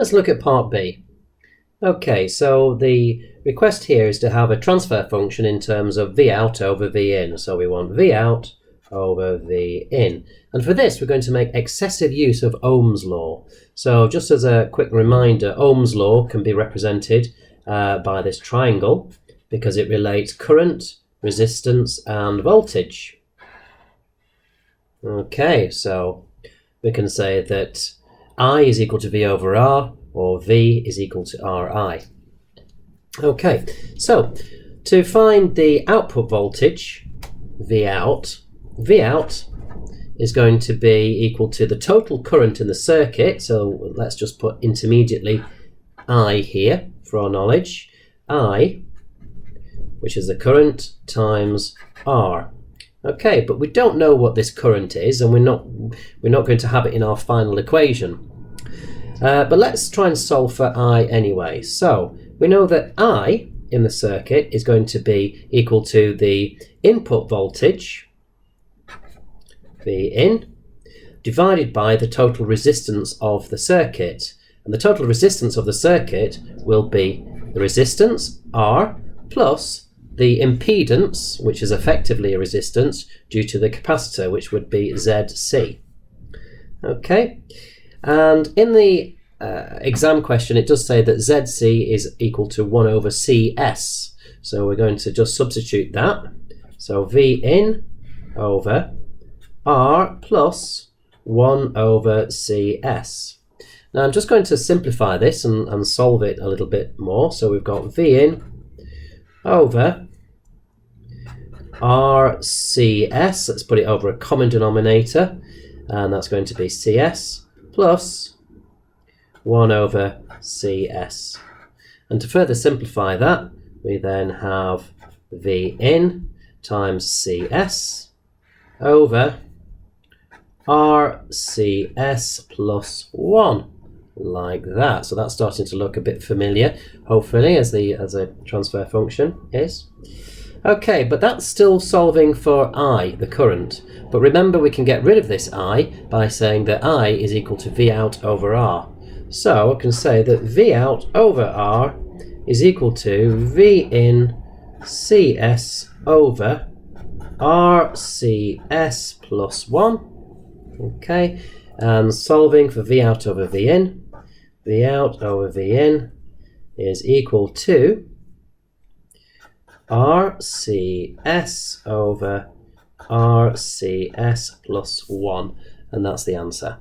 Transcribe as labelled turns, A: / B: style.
A: Let's look at part B. Okay, so the request here is to have a transfer function in terms of V out over V in. So we want V out over V in. And for this, we're going to make excessive use of Ohm's law. So just as a quick reminder, Ohm's law can be represented by this triangle because it relates current, resistance, and voltage. Okay, so we can say that I is equal to V over R, or V is equal to Ri. Okay, so to find the output voltage, V out is going to be equal to the total current in the circuit. So let's just put intermediately I here for our knowledge. I, which is the current, times R. Okay, but we don't know what this current is, and we're not going to have it in our final equation. But let's try and solve for I anyway. So we know that I in the circuit is going to be equal to the input voltage, V in, divided by the total resistance of the circuit. And the total resistance of the circuit will be the resistance, R, plus the impedance, which is effectively a resistance, due to the capacitor, which would be ZC. Okay. And in the exam question, it does say that ZC is equal to 1 over CS. So we're going to just substitute that. So V in over R plus 1 over CS. Now I'm just going to simplify this and solve it a little bit more. So we've got V in over RCS. Let's put it over a common denominator. And that's going to be CS plus 1 over CS. And to further simplify that, we then have V in times CS over RCS plus 1, like that. So that's starting to look a bit familiar, hopefully, as a transfer function is. Okay, but that's still solving for I, the current. But remember, we can get rid of this I by saying that I is equal to V out over R. So I can say that V out over R is equal to V in CS over RCS plus 1. Okay, and solving for V out over V in is equal to RCS over RCS plus 1, and that's the answer.